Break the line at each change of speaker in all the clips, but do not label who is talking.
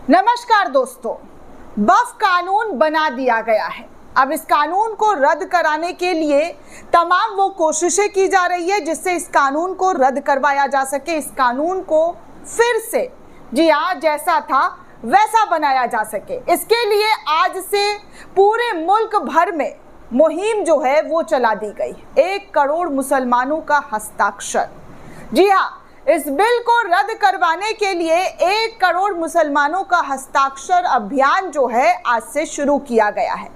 नमस्कार दोस्तों, वक्फ कानून बना दिया गया है। अब इस कानून को रद्द कराने के लिए तमाम वो कोशिशें की जा रही है जिससे इस कानून को रद्द करवाया जा सके, इस कानून को फिर से जी हाँ जैसा था वैसा बनाया जा सके। इसके लिए आज से पूरे मुल्क भर में मुहिम जो है वो चला दी गई। 1 करोड़ मुसलमानों का हस्ताक्षर, जी हाँ, इस बिल को रद्द करवाने के लिए 1 करोड़ मुसलमानों का हस्ताक्षर अभियान जो है आज से शुरू किया गया है।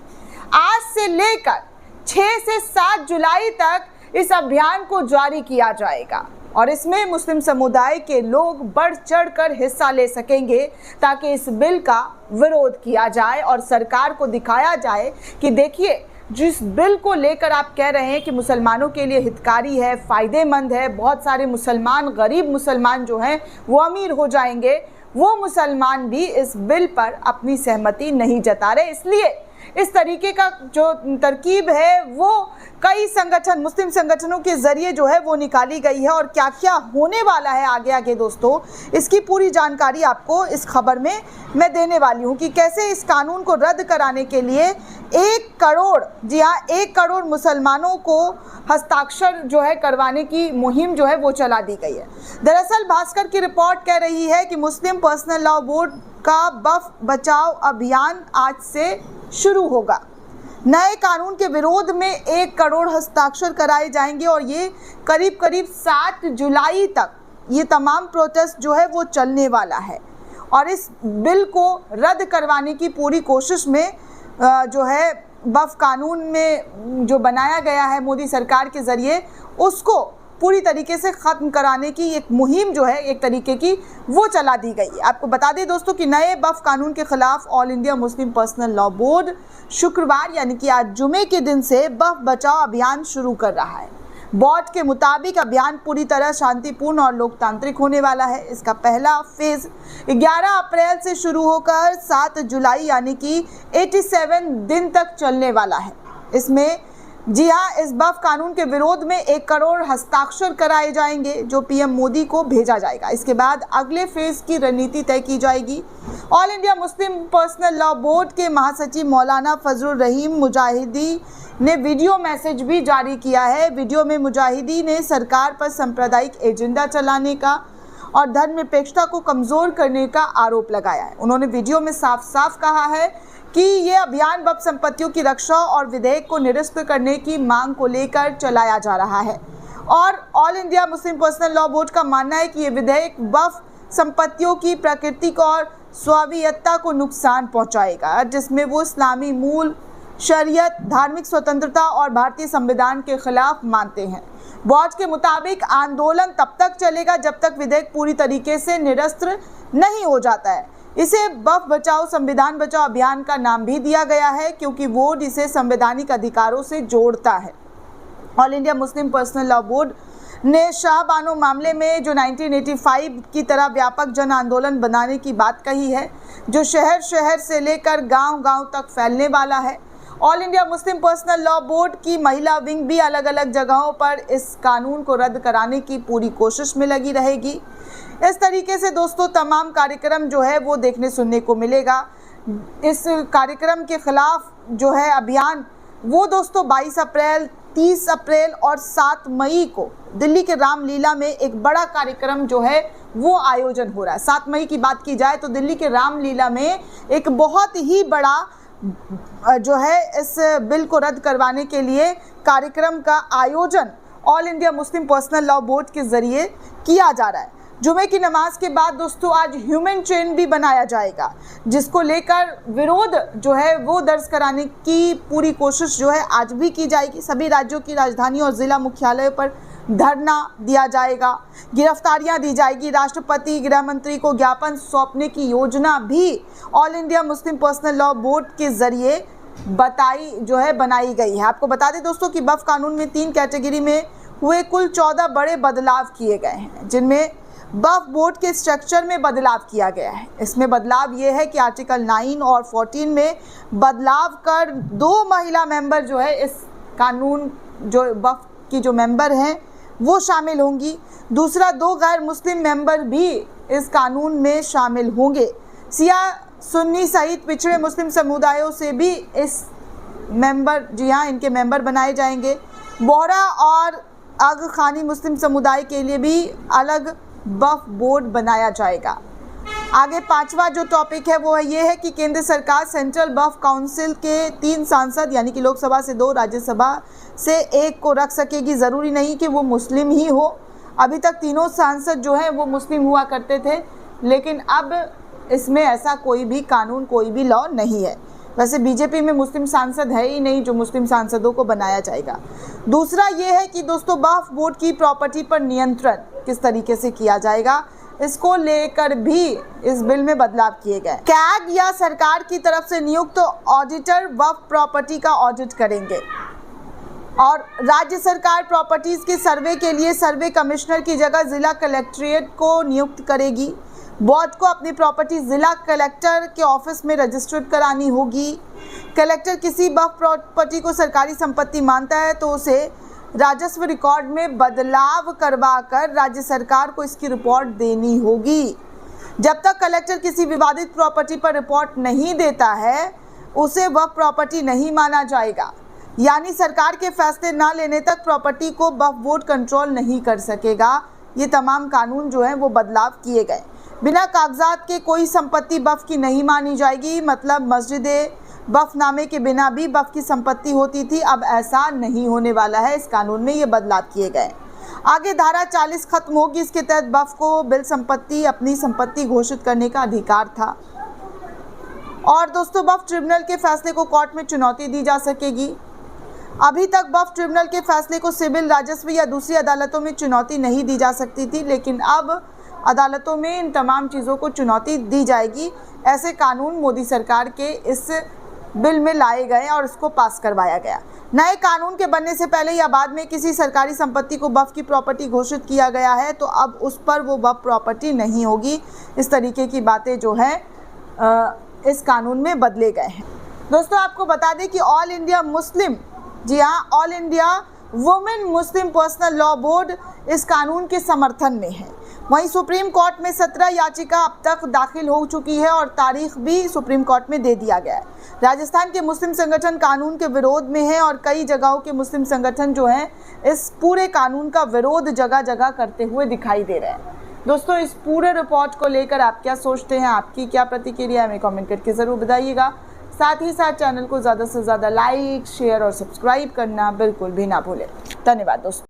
आज से लेकर 6 से 7 जुलाई तक इस अभियान को जारी किया जाएगा और इसमें मुस्लिम समुदाय के लोग बढ़ चढ़कर हिस्सा ले सकेंगे ताकि इस बिल का विरोध किया जाए और सरकार को दिखाया जाए कि देखिए, जिस बिल को लेकर आप कह रहे हैं कि मुसलमानों के लिए हितकारी है, फ़ायदेमंद है, बहुत सारे मुसलमान, गरीब मुसलमान जो हैं वो अमीर हो जाएंगे, वो मुसलमान भी इस बिल पर अपनी सहमति नहीं जता रहे। इसलिए इस तरीके का जो तरकीब है वो कई संगठन, मुस्लिम संगठनों के ज़रिए जो है वो निकाली गई है और क्या क्या होने वाला है आगे आगे दोस्तों, इसकी पूरी जानकारी आपको इस खबर में मैं देने वाली हूँ कि कैसे इस कानून को रद्द कराने के लिए 1 करोड़, जी हाँ 1 करोड़ मुसलमानों को हस्ताक्षर जो है करवाने की मुहिम जो है वो चला दी गई है। दरअसल भास्कर की रिपोर्ट कह रही है कि मुस्लिम पर्सनल लॉ बोर्ड का वक्फ बचाओ अभियान आज से शुरू होगा। नए कानून के विरोध में 1 करोड़ हस्ताक्षर कराए जाएंगे और ये करीब करीब 7 जुलाई तक ये तमाम प्रोटेस्ट जो है वो चलने वाला है और इस बिल को रद्द करवाने की पूरी कोशिश में जो है वक्फ कानून में जो बनाया गया है मोदी सरकार के ज़रिए, उसको पूरी तरीके से ख़त्म कराने की एक मुहिम जो है एक तरीके की वो चला दी गई है। आपको बता दें दोस्तों कि नए वक्फ कानून के खिलाफ all India Muslim personal law board शुक्रवार यानी कि आज जुमे के दिन से वक्फ बचाओ अभियान शुरू कर रहा है। बोर्ड के मुताबिक अभियान पूरी तरह शांतिपूर्ण और लोकतांत्रिक होने वाला है। इसका पहला फेज़ 11 अप्रैल से शुरू होकर 7 जुलाई यानी कि 87 दिन तक चलने वाला है। इसमें जी हाँ, इस वक्फ कानून के विरोध में 1 करोड़ हस्ताक्षर कराए जाएंगे जो पीएम मोदी को भेजा जाएगा। इसके बाद अगले फेज़ की रणनीति तय की जाएगी। All India Muslim personal law board के महासचिव मौलाना फजलुर रहीम मुजाहिदी ने वीडियो मैसेज भी जारी किया है। वीडियो में मुजाहिदी ने सरकार पर सांप्रदायिक एजेंडा चलाने का और धर्मनिरपेक्षता को कमज़ोर करने का आरोप लगाया है। उन्होंने वीडियो में साफ साफ कहा है कि ये अभियान वक्फ संपत्तियों की रक्षा और विधेयक को निरस्त करने की मांग को लेकर चलाया जा रहा है और all India Muslim personal law board का मानना है कि ये विधेयक वक्फ संपत्तियों की प्राकृतिक और स्वायत्तता को नुकसान पहुंचाएगा, जिसमें वो इस्लामी मूल, शरीयत, धार्मिक स्वतंत्रता और भारतीय संविधान के खिलाफ मानते हैं। बोर्ड के मुताबिक आंदोलन तब तक चलेगा जब तक विधेयक पूरी तरीके से निरस्त नहीं हो जाता है। इसे वक्फ बचाओ संविधान बचाओ अभियान का नाम भी दिया गया है क्योंकि बोर्ड इसे संवैधानिक अधिकारों से जोड़ता है। All India Muslim personal law board ने शाह बानो मामले में जो 1985 की तरह व्यापक जन आंदोलन बनाने की बात कही है जो शहर शहर से लेकर गांव-गांव तक फैलने वाला है। All India Muslim personal law board की महिला विंग भी अलग अलग जगहों पर इस कानून को रद्द कराने की पूरी कोशिश में लगी रहेगी। इस तरीके से दोस्तों तमाम कार्यक्रम जो है वो देखने सुनने को मिलेगा। इस कार्यक्रम के खिलाफ जो है अभियान वो दोस्तों 22 अप्रैल, 30 अप्रैल और 7 मई को दिल्ली के रामलीला में एक बड़ा कार्यक्रम जो है वो आयोजन हो रहा है। 7 मई की बात की जाए तो दिल्ली के रामलीला में एक बहुत ही बड़ा जो है इस बिल को रद्द करवाने के लिए कार्यक्रम का आयोजन all India Muslim personal law board के ज़रिए किया जा रहा है। जुमे की नमाज के बाद दोस्तों आज ह्यूमन चेन भी बनाया जाएगा जिसको लेकर विरोध जो है वो दर्ज कराने की पूरी कोशिश जो है आज भी की जाएगी। सभी राज्यों की राजधानी और ज़िला मुख्यालय पर धरना दिया जाएगा, गिरफ्तारियां दी जाएगी। राष्ट्रपति, गृह मंत्री को ज्ञापन सौंपने की योजना भी all India Muslim personal law board के ज़रिए बनाई गई है। आपको बता दें दोस्तों कि वक्फ कानून में 3 कैटेगरी में हुए कुल 14 बड़े बदलाव किए गए हैं जिनमें वक्फ बोर्ड के स्ट्रक्चर में बदलाव किया गया है। इसमें बदलाव ये है कि आर्टिकल 9 और 14 में बदलाव कर 2 महिला मेंबर जो है इस कानून जो वक्फ की जो मेंबर हैं वो शामिल होंगी। दूसरा, 2 गैर मुस्लिम मेंबर भी इस कानून में शामिल होंगे। सिया, सुन्नी सहित पिछड़े मुस्लिम समुदायों से भी इस मेंबर, जी हाँ, इनके मेंबर बनाए जाएंगे। बोहरा और अग खानी मुस्लिम समुदाय के लिए भी अलग वक्फ बोर्ड बनाया जाएगा। आगे पांचवा जो टॉपिक है वो ये है कि केंद्र सरकार सेंट्रल वक्फ काउंसिल के 3 सांसद, यानी कि लोकसभा से 2, राज्यसभा से 1 को रख सकेगी। ज़रूरी नहीं कि वो मुस्लिम ही हो। अभी तक तीनों सांसद जो हैं वो मुस्लिम हुआ करते थे, लेकिन अब इसमें ऐसा कोई भी कानून, कोई भी लॉ नहीं है। वैसे बीजेपी में मुस्लिम सांसद है ही नहीं जो मुस्लिम सांसदों को बनाया जाएगा। दूसरा ये है कि दोस्तों वक्फ बोर्ड की प्रॉपर्टी पर नियंत्रण किस तरीके से किया जाएगा, इसको लेकर भी इस बिल में बदलाव किए गए। कैग या सरकार की तरफ से नियुक्त ऑडिटर वक्फ प्रॉपर्टी का ऑडिट करेंगे और राज्य सरकार प्रॉपर्टीज के सर्वे के लिए सर्वे कमिश्नर की जगह जिला कलेक्ट्रेट को नियुक्त करेगी। बोर्ड को अपनी प्रॉपर्टी जिला कलेक्टर के ऑफिस में रजिस्टर्ड करानी होगी। कलेक्टर किसी वक्फ प्रॉपर्टी को सरकारी संपत्ति मानता है तो उसे राजस्व रिकॉर्ड में बदलाव करवाकर राज्य सरकार को इसकी रिपोर्ट देनी होगी। जब तक कलेक्टर किसी विवादित प्रॉपर्टी पर रिपोर्ट नहीं देता है, उसे वक्फ प्रॉपर्टी नहीं माना जाएगा। यानी सरकार के फैसले ना लेने तक प्रॉपर्टी को वक्फ बोर्ड कंट्रोल नहीं कर सकेगा। ये तमाम कानून जो हैं वो बदलाव किए गए। बिना कागजात के कोई संपत्ति वक्फ की नहीं मानी जाएगी। मतलब मस्जिदें वक्फनामे के बिना भी वक्फ की संपत्ति होती थी, अब ऐसा नहीं होने वाला है। इस कानून में ये बदलाव किए गए। आगे धारा 40 खत्म होगी। इसके तहत वक्फ को बिल संपत्ति, अपनी संपत्ति घोषित करने का अधिकार था। और दोस्तों वक्फ ट्रिब्यूनल के फैसले को कोर्ट में चुनौती दी जा सकेगी। अभी तक वक्फ ट्रिब्यूनल के फैसले को सिविल, राजस्व या दूसरी अदालतों में चुनौती नहीं दी जा सकती थी, लेकिन अब अदालतों में इन तमाम चीज़ों को चुनौती दी जाएगी। ऐसे कानून मोदी सरकार के इस बिल में लाए गए और इसको पास करवाया गया। नए कानून के बनने से पहले या बाद में किसी सरकारी संपत्ति को वक्फ की प्रॉपर्टी घोषित किया गया है तो अब उस पर वो वक्फ प्रॉपर्टी नहीं होगी। इस तरीके की बातें जो है इस कानून में बदले गए हैं। दोस्तों आपको बता दें कि ऑल इंडिया मुस्लिम, जी हाँ, ऑल इंडिया वुमेन मुस्लिम पर्सनल लॉ बोर्ड इस कानून के समर्थन में है। वहीं सुप्रीम कोर्ट में 17 याचिका अब तक दाखिल हो चुकी है और तारीख भी सुप्रीम कोर्ट में दे दिया गया है। राजस्थान के मुस्लिम संगठन कानून के विरोध में है और कई जगहों के मुस्लिम संगठन जो हैं इस पूरे कानून का विरोध जगह जगह करते हुए दिखाई दे रहे हैं। दोस्तों इस पूरे रिपोर्ट को लेकर आप क्या सोचते हैं, आपकी क्या प्रतिक्रिया है, हमें कमेंट करके ज़रूर बताइएगा। साथ ही साथ चैनल को ज़्यादा से ज़्यादा लाइक, शेयर और सब्सक्राइब करना बिल्कुल भी ना भूलें। धन्यवाद दोस्तों।